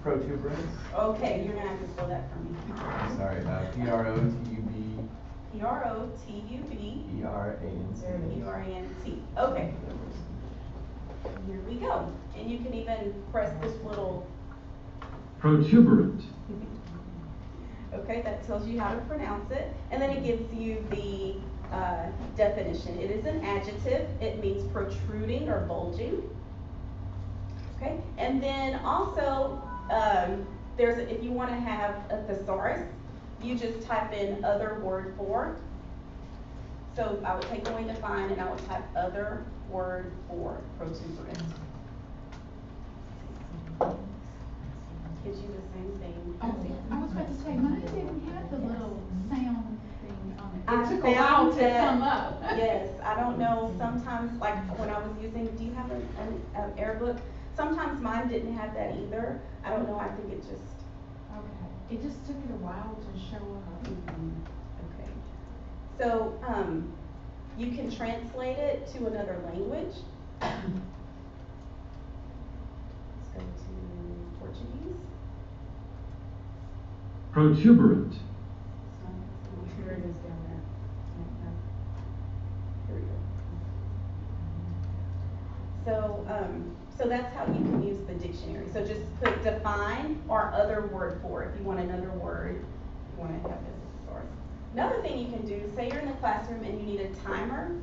Protuberance. Okay, you're gonna have to spell that for me. Sorry, P-R-O-T-U-B. P-R-O-T-U-B. U-R-A-N-T. Okay. Here we go. And you can even press this little. Protuberant. Okay, that tells you how to pronounce it. And then it gives you the definition. It is an adjective. It means protruding or bulging. Okay, and then also, if you want to have a thesaurus, you just type in other word for. So I would take away define and I would type other word for protuberant. Gives you the same thing. Oh, I was about to say, mine didn't have the little sound thing on it. I It took a while found to that, come up. yes, I don't know, sometimes, like when I was using, do you have an air book? Sometimes mine didn't have that either. I don't know, I think it just. Okay, it just took it a while to show up. Okay. So, you can translate it to another language. Let's go to Portuguese. Protuberant. Here it is down there. Here we go. So that's how you can use the dictionary. So just put define or other word for if you want another word. You want to have this as a source. Another thing you can do, say you're in the classroom and you need a timer,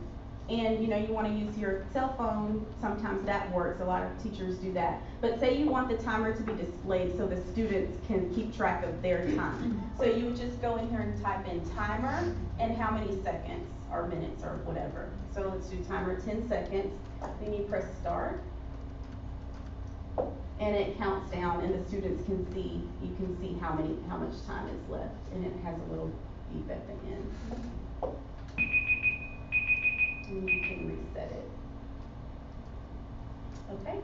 and you want to use your cell phone. Sometimes that works. A lot of teachers do that. But say you want the timer to be displayed so the students can keep track of their time. So you would just go in here and type in timer and how many seconds or minutes or whatever. So let's do timer 10 seconds. Then you press start. And it counts down and the students can see, you can see how much time is left. And it has a little beep at the end. And you can reset it. Okay,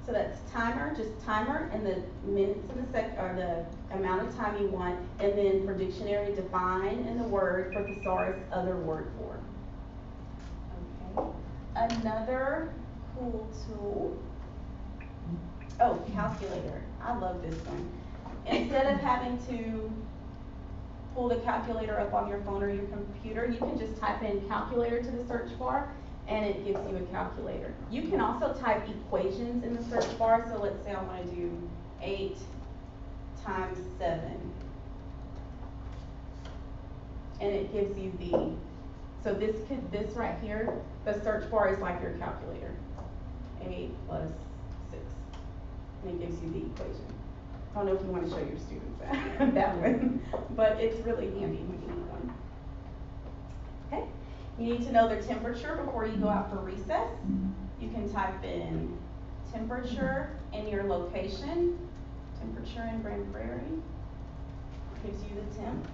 so that's timer, just timer, and the minutes and the amount of time you want, and then for dictionary, define, and the word for thesaurus, other word for. Okay, another cool tool. Oh, calculator. I love this one. Instead of having to pull the calculator up on your phone or your computer, you can just type in calculator to the search bar and it gives you a calculator. You can also type equations in the search bar. So let's say I want to do 8 times 7. And it gives you so this right here, the search bar is like your calculator. 8 plus 6. And it gives you the equation. I don't know if you want to show your students that one, but it's really handy when you need one. Okay, you need to know the temperature before you go out for recess. You can type in temperature and your location. Temperature in Grand Prairie gives you the temp.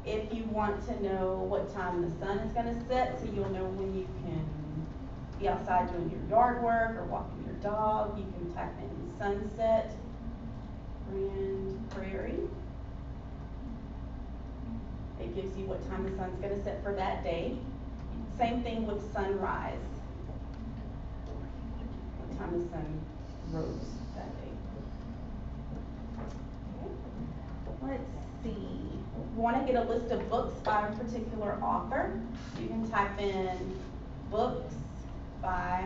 If you want to know what time the sun is going to set, so you'll know when you can be outside doing your yard work or walking your dog, you can type in sunset, Grand Prairie. It gives you what time the sun's going to set for that day. Same thing with sunrise. What time the sun rose that day. Okay. Let's see. You want to get a list of books by a particular author. You can type in books by,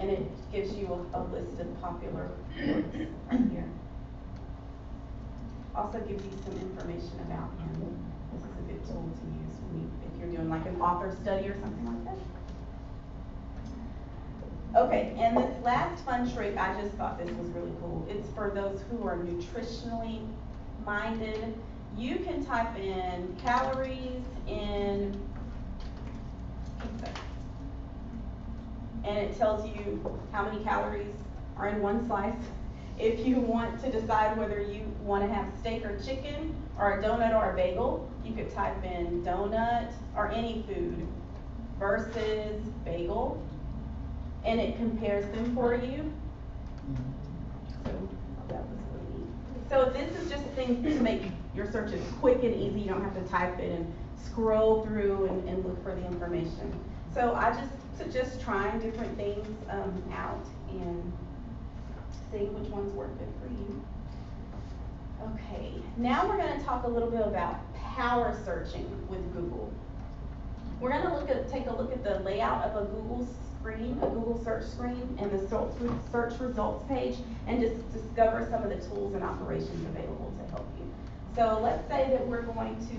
and it gives you a list of popular books right here. Also gives you some information about him. This is a good tool to use if you're doing like an author study or something like that. Okay, and this last fun trick, I just thought this was really cool. It's for those who are nutritionally minded. You can type in calories in pizza. And it tells you how many calories are in one slice. If you want to decide whether you want to have steak or chicken or a donut or a bagel, you could type in donut or any food versus bagel, and it compares them for you. So that was really neat. So this is just things to make your searches quick and easy. You don't have to type it and scroll through and look for the information. So I just So just trying different things, out and seeing which ones work good for you. Okay, now we're gonna talk a little bit about power searching with Google. We're gonna take a look at the layout of a Google screen, a Google search screen, and the search results page, and just discover some of the tools and operations available to help you. So let's say that we're going to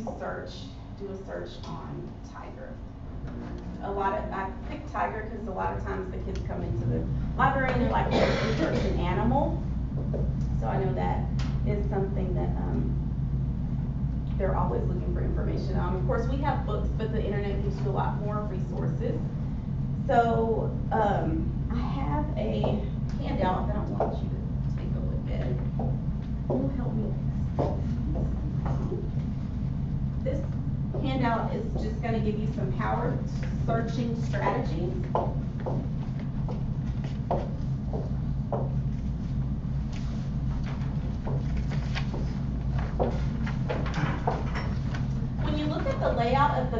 do a search on tiger. I picked tiger because a lot of times the kids come into the library and they're like, let's search an animal. So I know that is something that, they're always looking for information on. Of course, we have books, but the internet gives you a lot more resources. So, I have a handout that I want you to take a look at. It'll help me. This handout is just gonna give you some power searching strategies. When you look at the layout of the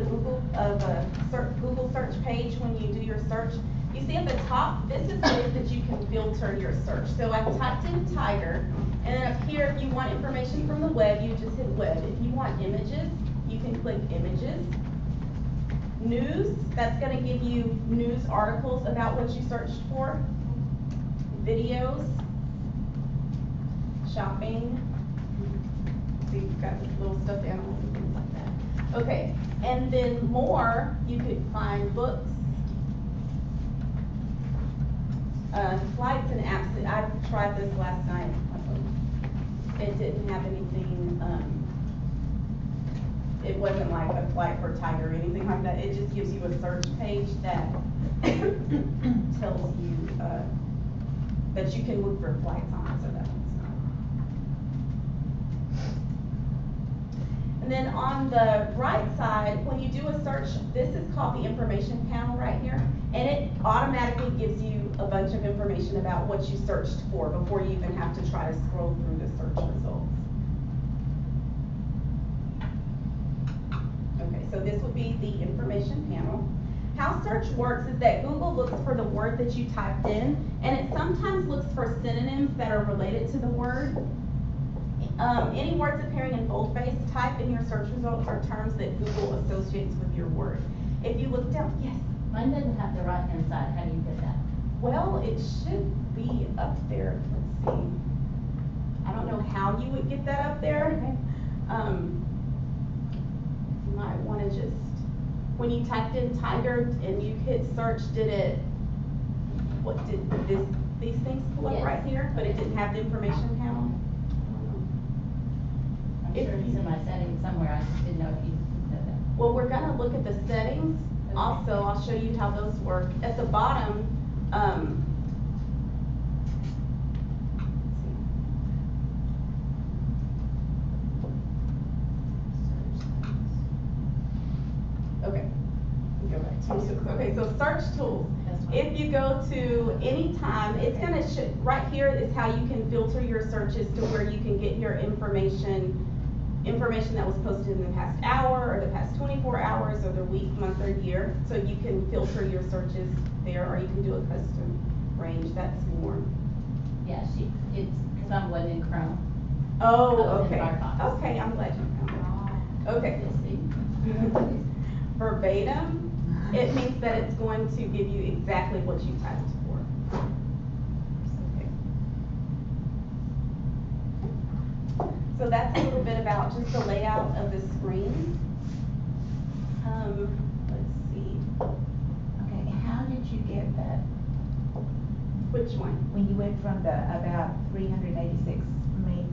Google search page, when you do your search, you see at the top, this is ways that you can filter your search. So I typed in tiger, and then up here, if you want information from the web, you just hit web. If you want images, you can click images. News, that's gonna give you news articles about what you searched for. Videos. Shopping. See, you've got this little stuffed animals and things like that. Okay, and then more, you could find books, flights and apps. I tried this last night. It didn't have anything, it wasn't like a flight for tiger or anything like that. It just gives you a search page that tells you, that you can look for flights on, so that one's not. And then on the right side, when you do a search, this is called the information panel right here, and it automatically gives you a bunch of information about what you searched for before you even have to try to scroll through the search results. Okay, so this would be the information panel. How search works is that Google looks for the word that you typed in, and it sometimes looks for synonyms that are related to the word. Any words appearing in boldface type in your search results are terms that Google associates with your word. If you look down, yes? Mine doesn't have the right-hand side. How do you get that? Well, it should be up there. Let's see. I don't know how you would get that up there. Okay. You might want to just, when you typed in tiger and you hit search, did these things pull up Yes. right here? But it didn't have the information panel? I'm sure it's in my settings somewhere. I just didn't know if you said that. Well, we're gonna look at the settings. Okay. Also, I'll show you how those work. At the bottom, okay. Go back to, okay, so search tools. That's fine. If you go to any time, it's gonna right here is how you can filter your searches to where you can get your information that was posted in the past hour, or the past 24 hours, or the week, month, or year. So you can filter your searches there, or you can do a custom range, that's more. Yeah, it's, cause I'm one in Chrome. Oh, I was in okay. Firefox. Okay, I'm glad you found that. Okay. You'll see. Verbatim, it means that it's going to give you exactly what you typed for. Okay. So that's a little bit about just the layout of the screen. Let's see, Okay, how did you get that, which one? when you went from the about 386 meg?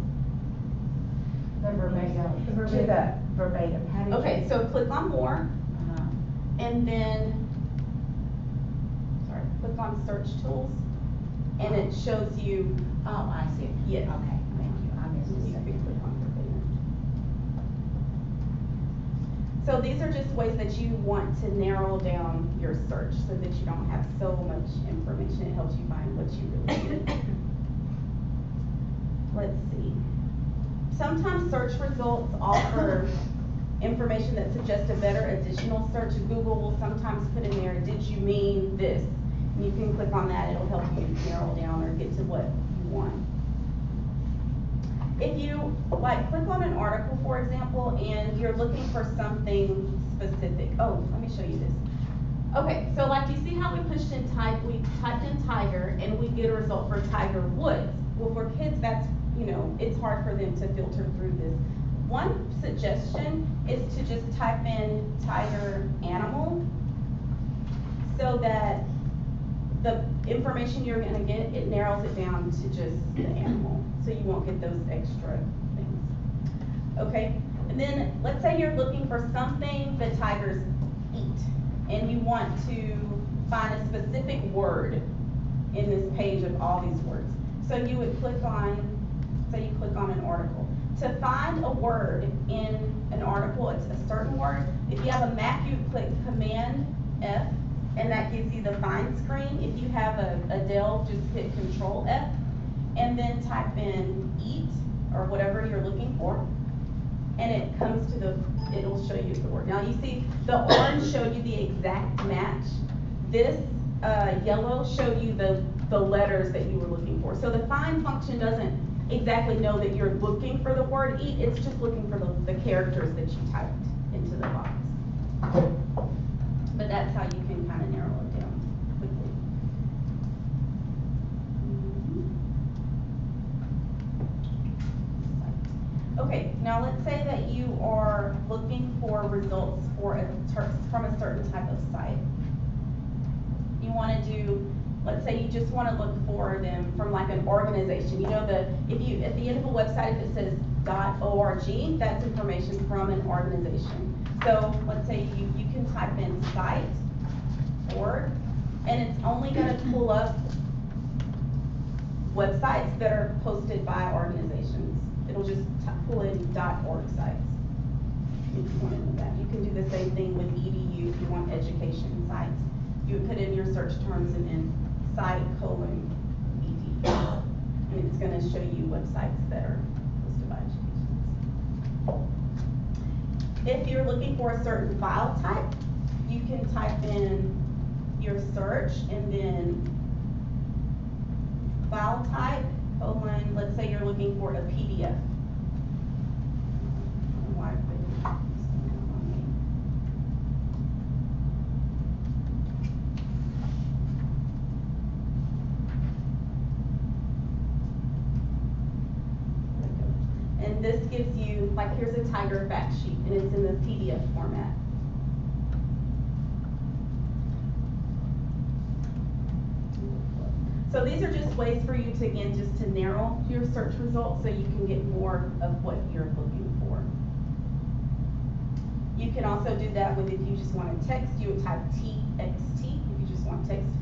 The verbatim. To the verbatim, how did you? Okay, so click on more, Uh-huh. and then, sorry, click on search tools, and it shows you, Oh, I see. Yes. Okay, thank you, I missed you a can second. click on verbatim. So these are just ways that you want to narrow down your search so that you don't have so much information. It helps you find what you really need. Let's see. Sometimes search results offer information that suggests a better additional search. Google will sometimes put in there, did you mean this? And you can click on that, it'll help you narrow down or get to what you want. If you, like, click on an article, for example, and you're looking for something specific. Oh, let me show you this. Okay, so like you see how we pushed in we typed in tiger and we get a result for Tiger Woods. Well, for kids, that's, you know, it's hard for them to filter through this. One suggestion is to just type in tiger animal so that the information you're gonna get, it narrows it down to just the animal. So you won't get those extra things. Okay, and then let's say you're looking for something that tigers eat and you want to find a specific word in this page of all these words. So you would click on, say you click on an article. To find a word in an article, it's a certain word. If you have a Mac, you click Command F, and that gives you the find screen. If you have a Dell, just hit Control F, and then type in eat, or whatever you're looking for, and it comes to it'll show you the word. Now you see, the orange showed you the exact match. This yellow showed you the letters that you were looking for. So the find function doesn't exactly know that you're looking for the word eat, it's just looking for the characters that you typed into the box. But that's how you can kind of narrow it down quickly. Okay, now let's say that you are looking for results for from a certain type of site. You want to do, let's say you just want to look for them from like an organization. You know, if you at the end of a website, if it says .org, that's information from an organization. So let's say you can type in site, org, and it's only going to pull up websites that are posted by organizations. It'll just pull in .org sites. If you want to do that. You can do the same thing with edu if you want education sites. You would put in your search terms and then site :edu. And it's going to show you websites that are posted by education. If you're looking for a certain file type, you can type in your search and then file type, let's say you're looking for a PDF. And this gives you, like, here's a tiger fact sheet, and it's in the PDF format. So these are just ways for you to, again, just to narrow your search results so you can get more of what you're looking for. You can also do that with, if you just want to text, you would type TXT. If you just want text,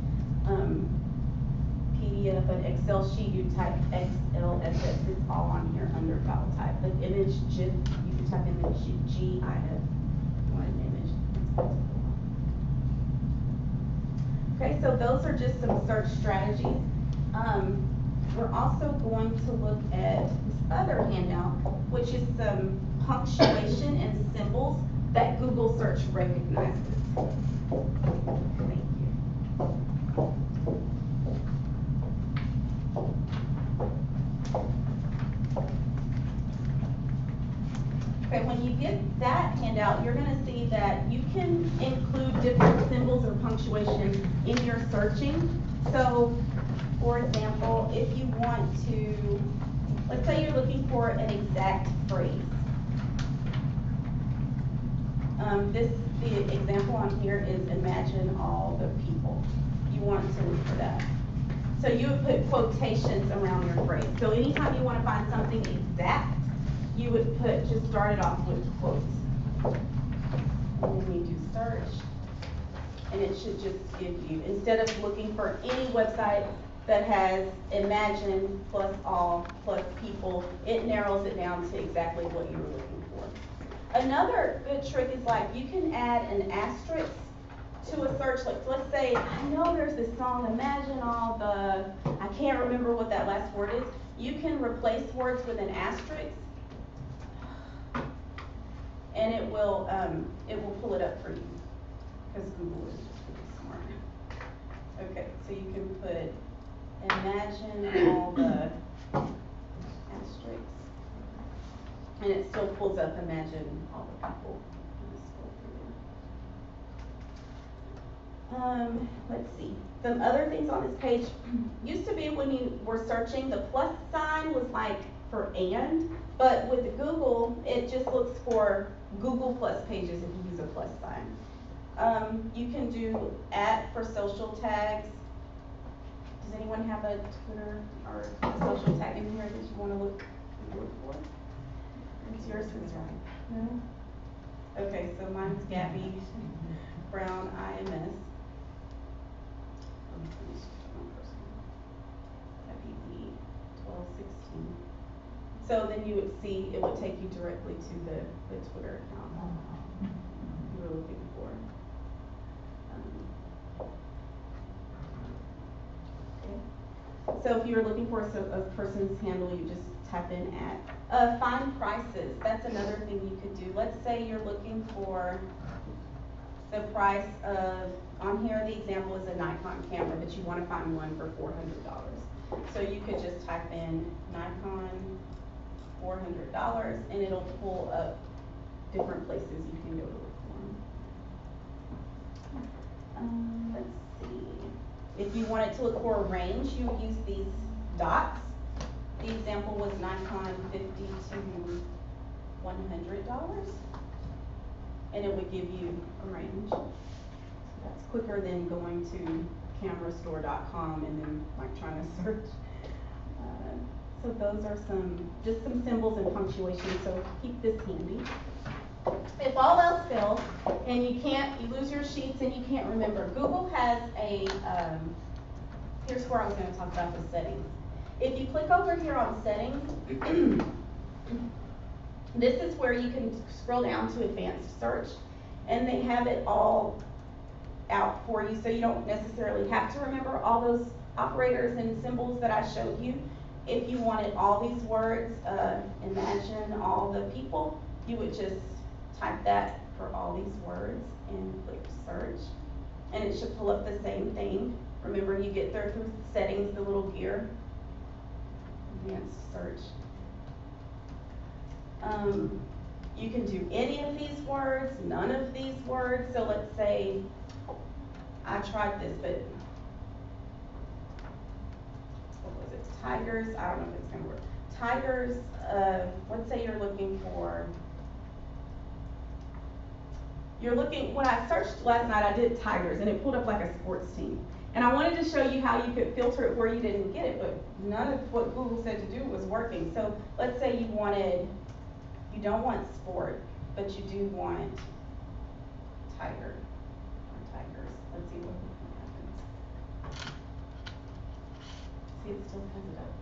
PDF, an Excel sheet, you type XLSS. It's all on here under file type. An image GIF, you can type in the GIF. You want an image. Okay, so those are just some search strategies. We're also going to look at this other handout, which is some punctuation and symbols that Google search recognizes. Thank you. Okay, when you get that handout, you're going to see that you can include different symbols or punctuation in your searching. So, for example, if you want to, let's say you're looking for an exact phrase. The example on here is imagine all the people. You want to look for that. So you would put quotations around your phrase. So anytime you want to find something exact, you would just start it off with quotes. And then you do search, and it should just give you, instead of looking for any website that has imagine plus all plus people, it narrows it down to exactly what you were looking for. Another good trick is, like, you can add an asterisk to a search. Like, let's say, I know there's this song, imagine all the, I can't remember what that last word is. You can replace words with an asterisk. and it will pull it up for you, because Google is just really smart. Okay, so you can put, imagine all the asterisks, and it still pulls up, imagine all the people. Let's see, some other things on this page, used to be when you were searching, the plus sign was like for and, but with Google, it just looks for Google plus pages if you use a plus sign. You can do @ for social tags. Does anyone have a Twitter or a social tag in here that you want to look for? It's yours, is right? No? Okay, so mine's Gabby Brown IMS. Gabby 1216. So then you would see, it would take you directly to the Twitter account you were looking for. Okay. So if you were looking for a person's handle, you just type in @ find prices. That's another thing you could do. Let's say you're looking for the price of, on here the example is a Nikon camera, but you want to find one for $400. So you could just type in Nikon $400 and it'll pull up different places you can go to look for them. Let's see. If you wanted to look for a range, you would use these dots. The example was Nikon $50 to $100. And it would give you a range. That's quicker than going to camerastore.com and then like trying to search. So those are just some symbols and punctuation, so keep this handy. If all else fails and you lose your sheets and you can't remember, Google has here's where I was going to talk about the settings. If you click over here on settings, this is where you can scroll down to advanced search, and they have it all out for you, so you don't necessarily have to remember all those operators and symbols that I showed you. If you wanted all these words, imagine all the people, you would just type that for all these words and click search, and it should pull up the same thing. Remember, you get there through settings, the little gear, advanced search. You can do any of these words, none of these words. So let's say I tried this, but what was it? Tigers. I don't know if it's going to work. Tigers. Let's say you're looking for. When I searched last night, I did Tigers, and it pulled up like a sports team. And I wanted to show you how you could filter it where you didn't get it, but none of what Google said to do was working. So let's say you don't want sport, but you do want tiger or tigers. Let's see what happens. See, it still comes it up.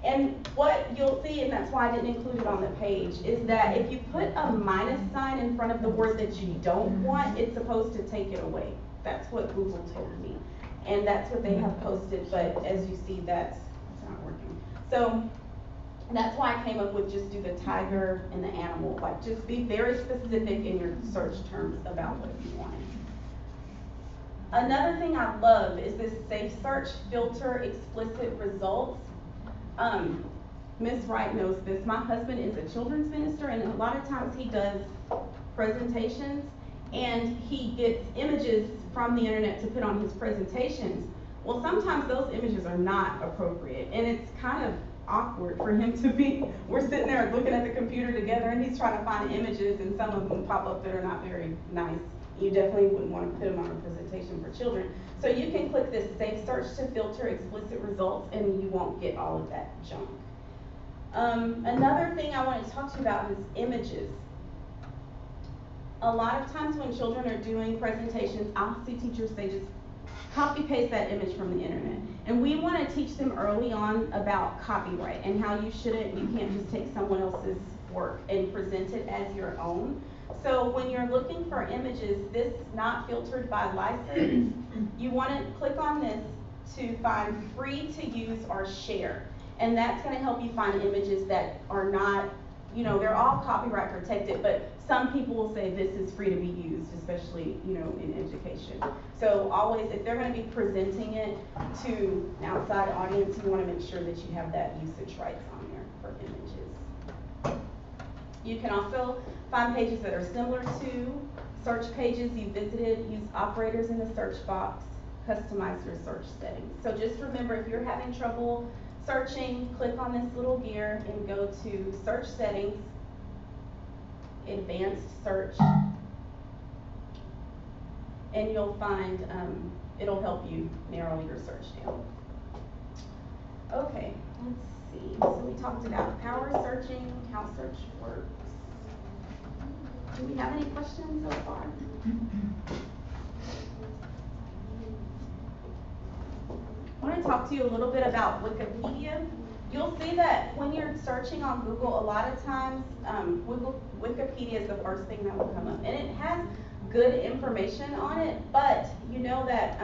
And what you'll see, and that's why I didn't include it on the page, is that if you put a minus sign in front of the word that you don't want, it's supposed to take it away. That's what Google told me. And that's what they have posted, but as you see, that's not working. So that's why I came up with just do the tiger and the animal. Like, just be very specific in your search terms about what you want. Another thing I love is this safe search filter explicit results. Ms. Wright knows this. My husband is a children's minister, and a lot of times he does presentations, and he gets images from the internet to put on his presentations. Well, sometimes those images are not appropriate, and it's kind of awkward for him to be, we're sitting there looking at the computer together, and he's trying to find images, and some of them pop up that are not very nice. You definitely wouldn't want to put them on a presentation for children. So you can click this safe search to filter explicit results, and you won't get all of that junk. Another thing I wanted to talk to you about is images. A lot of times when children are doing presentations, I'll see teachers say just copy paste that image from the internet. And we want to teach them early on about copyright and how you can't just take someone else's work and present it as your own. So when you're looking for images, this not filtered by license, you want to click on this to find free to use or share. And that's going to help you find images that are not you know, they're all copyright protected, but some people will say this is free to be used, especially, you know, in education. So always, if they're gonna be presenting it to an outside audience, you wanna make sure that you have that usage rights on there for images. You can also find pages that are similar to search pages you visited, use operators in the search box, customize your search settings. So just remember, if you're having trouble searching, click on this little gear and go to search settings, advanced search, and you'll find, it'll help you narrow your search down. Okay, let's see. So we talked about power searching, how search works. Do we have any questions so far? I want to talk to you a little bit about Wikipedia. You'll see that when you're searching on Google, a lot of times Wikipedia is the first thing that will come up. And it has good information on it, but you know that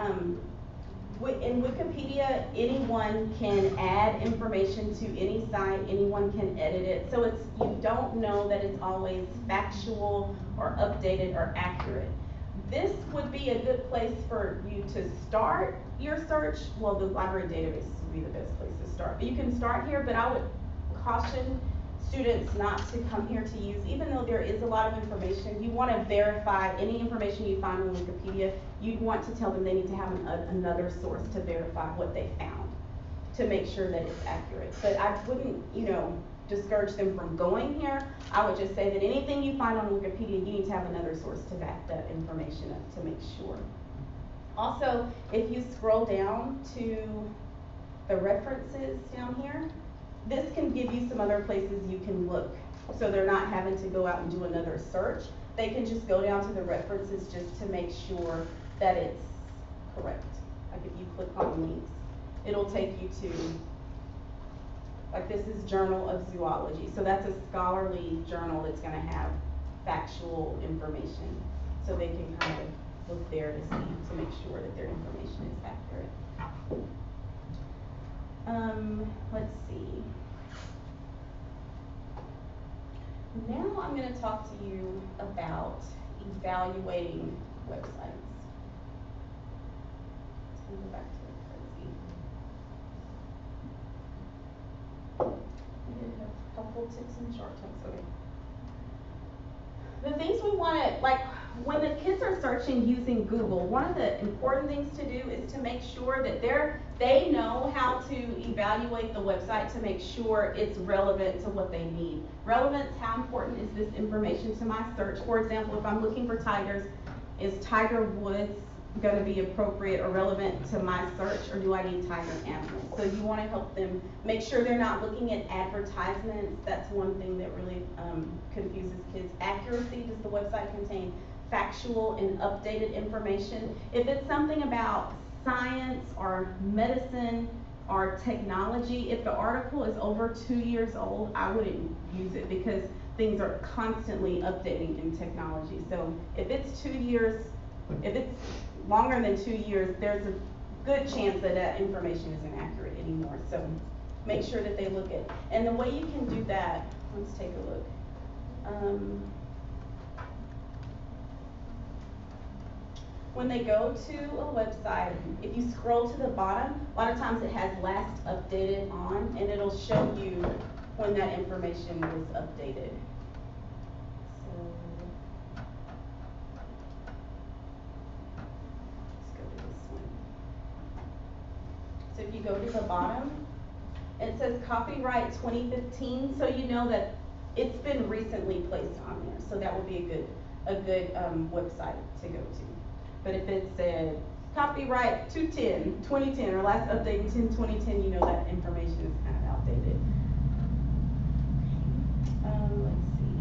in Wikipedia, anyone can add information to any site, anyone can edit it. So you don't know that it's always factual or updated or accurate. This would be a good place for you to start your search. Well, the library database would be the best place to start. But you can start here, but I would caution students not to come here to use, even though there is a lot of information, you want to verify any information you find on Wikipedia. You'd want to tell them they need to have another source to verify what they found to make sure that it's accurate. But I wouldn't, you know, discourage them from going here. I would just say that anything you find on Wikipedia, you need to have another source to back that information up to make sure. Also, if you scroll down to the references down here, this can give you some other places you can look. So they're not having to go out and do another search. They can just go down to the references just to make sure that it's correct. Like if you click on links, it'll take you to, like this is Journal of Zoology. So that's a scholarly journal that's gonna have factual information. So they can kind of look there to see, to make sure that their information is accurate. Let's see. Now I'm going to talk to you about evaluating websites. Let's go back to the crazy. We did have a couple tips and short tips. Okay. The things we want to, like, when the kids are searching using Google, one of the important things to do is to make sure that they know how to evaluate the website to make sure it's relevant to what they need. Relevance, how important is this information to my search? For example, if I'm looking for tigers, is Tiger Woods going to be appropriate or relevant to my search, or do I need tiger animals? So you want to help them make sure they're not looking at advertisements. That's one thing that really confuses kids. Accuracy, does the website contain factual and updated information? If it's something about science or medicine or technology, if the article is over 2 years old, I wouldn't use it because things are constantly updating in technology. So if it's 2 years, if it's longer than 2 years, there's a good chance that that information isn't accurate anymore. So make sure that they look at, and the way you can do that, let's take a look. When they go to a website, if you scroll to the bottom, a lot of times it has last updated on, and it'll show you when that information was updated. So let's go to this one. So if you go to the bottom, it says copyright 2015, so you know that it's been recently placed on there. So that would be a good website to go to. But if it said copyright 2010 or last updated 2010, you know that information is kind of outdated. Let's see.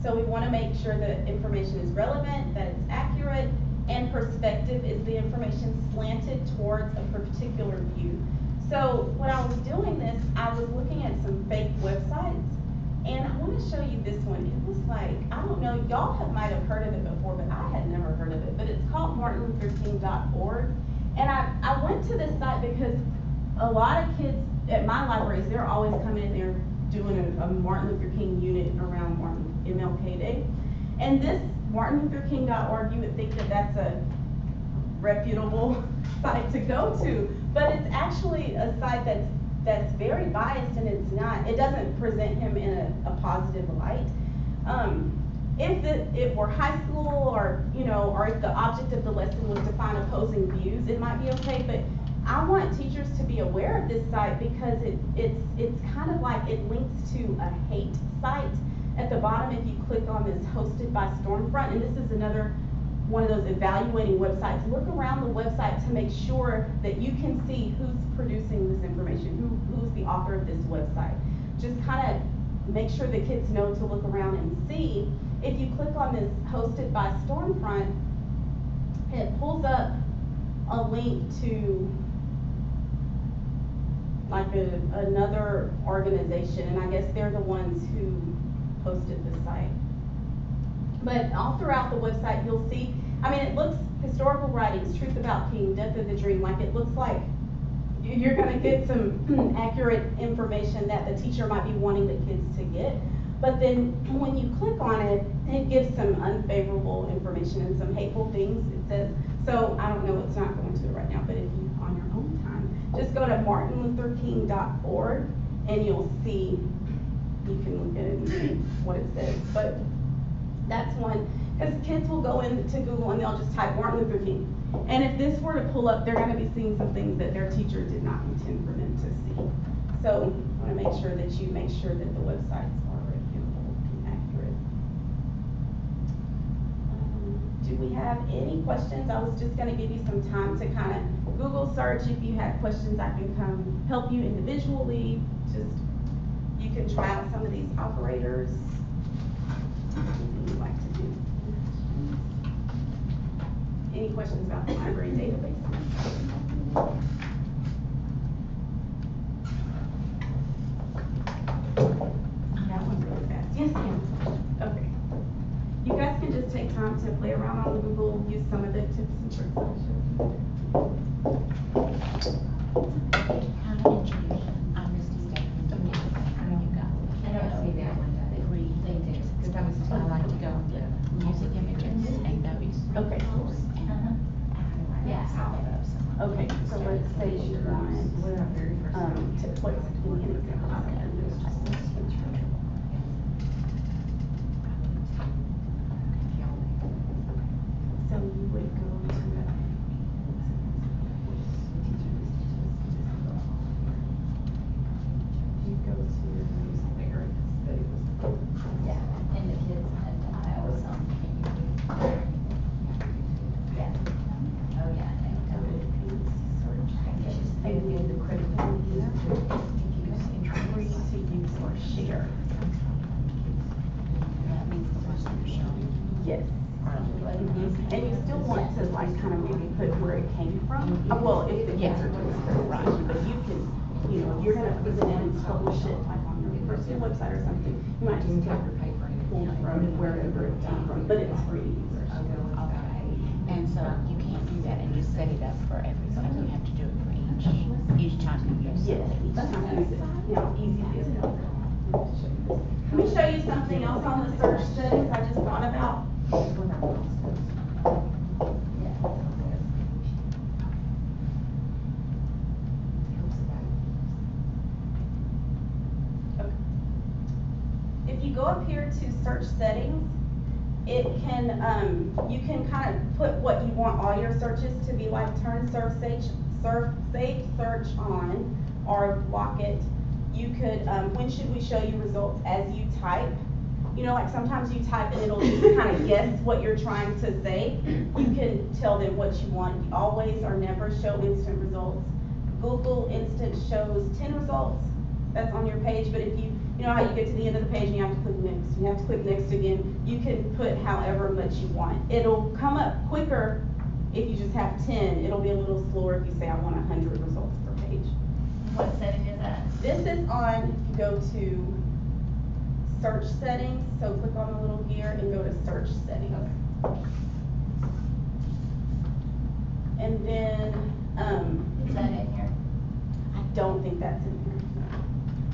So we want to make sure that information is relevant, that it's accurate, and perspective. Is the information slanted towards a particular view? So when I was doing this, I was looking at some fake websites. And I want to show you this one. It was like, I don't know, y'all might have heard of it before, but I had never heard of it. But it's called martinlutherking.org. And I went to this site because a lot of kids at my libraries, they're always coming in there doing a Martin Luther King unit around MLK Day. And this martinlutherking.org, you would think that that's a reputable site to go to, but it's actually a site that's very biased, and it's not, it doesn't present him in a positive light. If it were high school, or, you know, or if the object of the lesson was to find opposing views, it might be okay, but I want teachers to be aware of this site because it's kind of like it links to a hate site. At the bottom, if you click on this hosted by Stormfront, and this is another one of those evaluating websites, look around the website to make sure that you can see who's producing this information, who's the author of this website. Just kind of make sure the kids know to look around and see. If you click on this hosted by Stormfront, it pulls up a link to like another organization, and I guess they're the ones who posted the site. But all throughout the website, you'll see, I mean, it looks, historical writings, truth about King, death of the dream, like it looks like you're gonna get some accurate information that the teacher might be wanting the kids to get. But then when you click on it, it gives some unfavorable information and some hateful things. It says, so I don't know, it's not going to it right now, but if you, on your own time, just go to martinlutherking.org and you'll see, you can look at it and see what it says. But that's one, because kids will go into Google and they'll just type Martin Luther King. And if this were to pull up, they're going to be seeing some things that their teacher did not intend for them to see. So I want to make sure that you make sure that the websites are reputable and accurate. Do we have any questions? I was just going to give you some time to kind of Google search. If you have questions, I can come help you individually. Just, you can try out some of these operators. Anything you'd like to do. Any questions about the library database? That one's really fast. Yes, ma'am. Okay. You guys can just take time to play around on Google, use some of the tips and tricks that I showed you. How to introduce, I'm Misty Stephens. I know you got, I don't know either. the free things, because I like to go with the music images and those. Okay. Yeah. Okay, so let's say you want, to put in an example. So you would go to, you go to, Yeah, and the kids had to file some, yeah. Oh, yeah, and then the critical free to use or share. That means the person you're showing. Yes. And you still want to like kind of maybe put where it came from. Well, if the kids are doing it right, but you can, you know, if you're gonna present it and publish it like on your personal website or something, you might just take your paper and pull from wherever it came from, but it's free to use. Okay, and so you can't do that and just set it up for everybody, you have to do it for each time you use it. Yes, each time you use it. Now, easy is it. Let me show you something else on the search settings I just thought about. If you go up here to search settings, it can, you can kind of put what you want all your searches to be like. Turn save search on, or lock it. You could, when should we show you results as you type? You know, like sometimes you type and it'll just kind of guess what you're trying to say. You can tell them what you want. You always or never show instant results. Google Instant shows 10 results. That's on your page, but if you know how you get to the end of the page and you have to click next, you have to click next again, you can put however much you want. It'll come up quicker if you just have 10. It'll be a little slower if you say I want 100 results per page. What setting is that? This is on, if you go to search settings, so click on the little gear and go to search settings. And then, Is that in here? I don't think that's in here.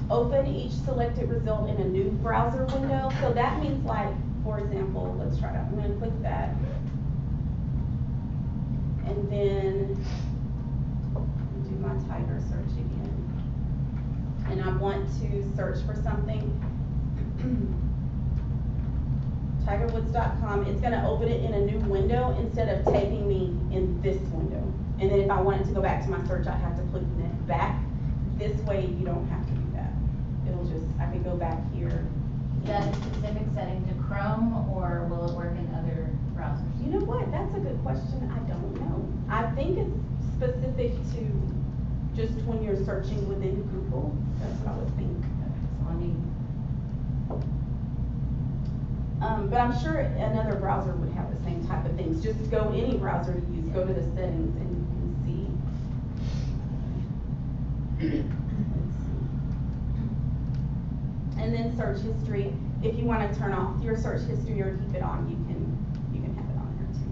Open each selected result in a new browser window. So that means like, for example, let's try that. I'm gonna click that. And then do my Tiger search again. And I want to search for something. Tigerwoods.com, it's gonna open it in a new window instead of taking me in this window. And then if I wanted to go back to my search, I'd have to click back. This way, you don't have to do that. It'll just, I can go back here. Is that a specific setting to Chrome, or will it work in other browsers? You know what, that's a good question, I don't know. I think it's specific to just when you're searching within Google, that's what I would think. So I mean, But I'm sure another browser would have the same type of things. Just go any browser you use, go to the settings and you can see. Let's see. And then search history. If you want to turn off your search history or keep it on, you can have it on here too.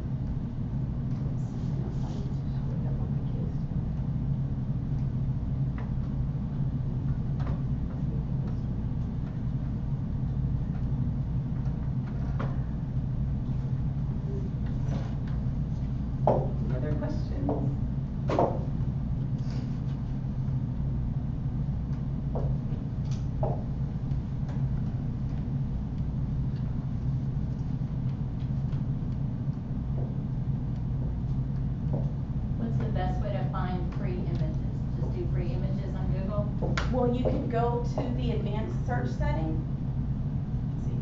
Any other questions? what's the best way to find free images? Just do free images on Google? Well, you can go to the advanced search setting. Let's see.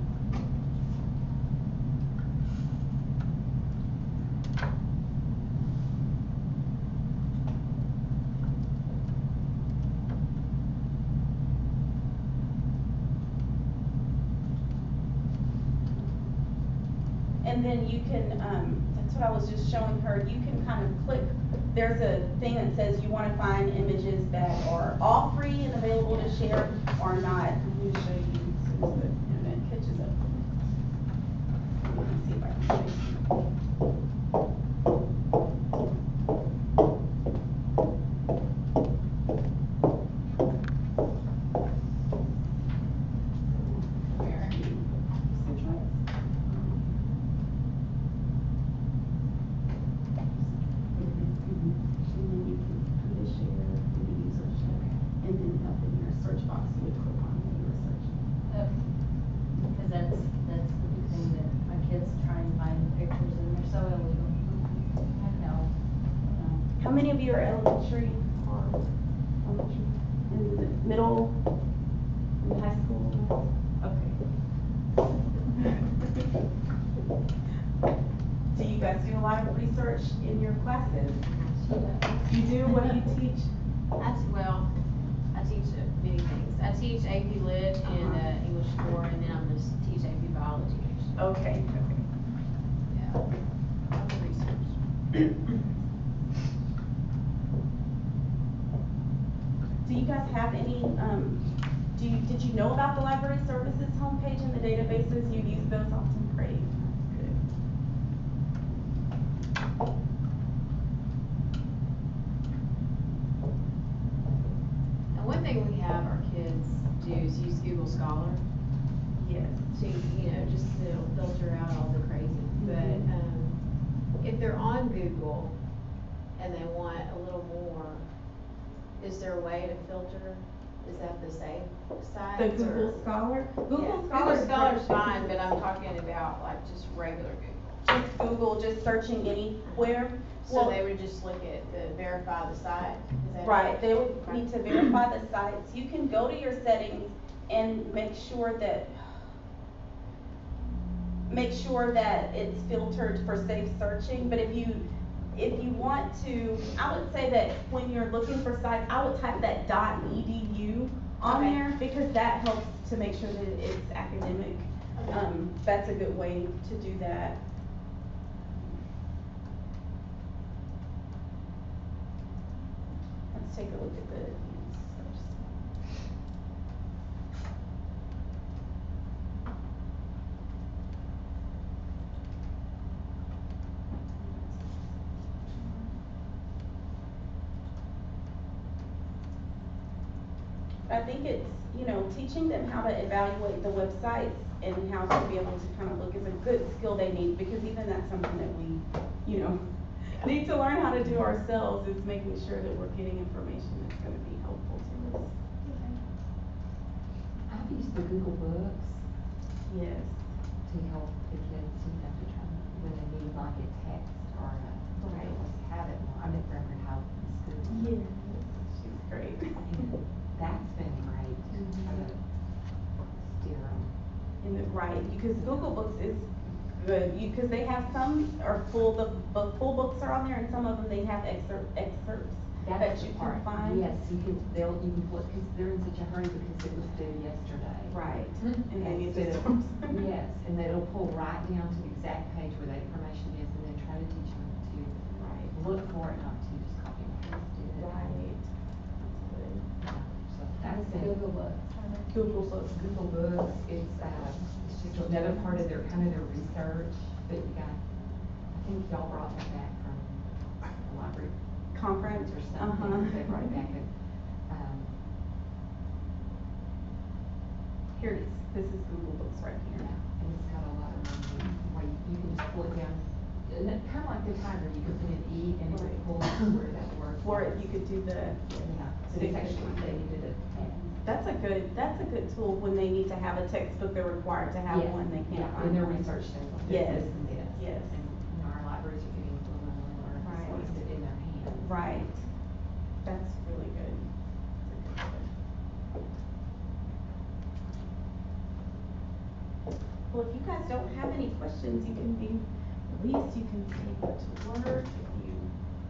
And then you can, that's what I was just showing her, you can kind of click, there's a thing that says you want to find images that are all free and available to share or not. I'm going to show you as soon as the internet catches up. Let me see if I can show you. Because that's the big thing that my kids try and find pictures and they're so illegal. I know. How many of you are elementary or elementary? In the middle, in high school? Okay. Do you guys do a lot of research in your classes? You do? What do you teach? I teach many things. I teach AP Lit and English 4, and then I'm gonna teach AP Biology. Okay. Yeah. Lots of research. Do you guys have any, did you know about the library services homepage and the databases? You use those often? Great. Good. And one thing we have our kids do is use Google Scholar Yes. to, just to filter out all the crazy. But, if they're on Google and they want a little more, is there a way to filter? Is that the same size? The Google or- Scholar? Yeah, Google Scholar. Google Scholar's fine, but I'm talking about like just regular Google. Just Google, just searching anywhere. So Well, they would just look at verify the site? Is that right, it? they would need to verify the sites. You can go to your settings and make sure that it's filtered for safe searching, but if you want to, I would say that when you're looking for sites, I would type that .edu on Okay. there, because that helps to make sure that it's academic. Okay. That's a good way to do that. Let's take a look at the advanced search. I think it's, you know, teaching them how to evaluate the websites and how to be able to kind of look is a good skill they need, because even that's something that we, you know, need to learn how to do ourselves, is making sure that we're getting information that's gonna be helpful to us. I've used the Google Books Yes. to help the kids, you know, to try, when they need like a text or a, Right. have it, I met Reverend Hope in school. Yes, she's great. And that's been great, steer them. And right, because Google Books is good, because they have some are full, the full books are on there, and some of them they have excerpts that That's you the can part. find. Yes, you can flip, because they're in such a hurry because it was due yesterday. Right, and then you Instead just. of- Yes, and then it'll pull right down to the exact page where the information is, and then try to teach them to Right. look for it, not to just copy and paste it. Right. So that's been. Google Books. Google Books. Google Books, it's just another part of their, kind of their research, but you got, I think y'all brought that back from the library Conference. or something, they brought it back, Here it is, this is Google Books right here. and it's got a lot of money, where you can just pull it down, and it, kind of like the timer, you could put an E and it would Right. pull to where that word was. Or you could do the, Yeah, so it's actually, they needed it. that's a good tool when they need to have a textbook, they're required to have Yes, one, they can't yeah, find in their one. research things like Yes, this and this. yes. And, you know, our libraries are getting a little more, Right. wants it in their hands. Right, that's really good. Well, if you guys don't have any questions, you can be released, you can stay to work. If you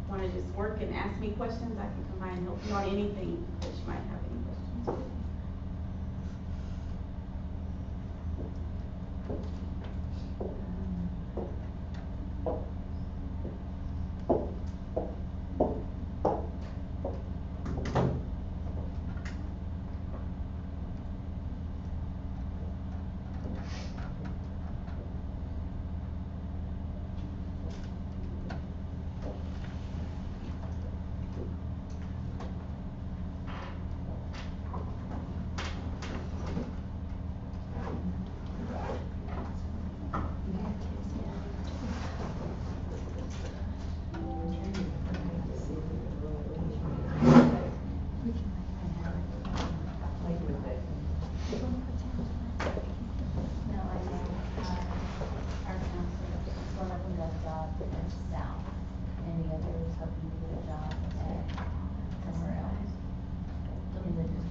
wanna just work and ask me questions, I can come by and help you on anything that you might have any questions. No, I know, our counselor, one of them does jobs in South, and the other is hoping to get a job at somewhere else in the district.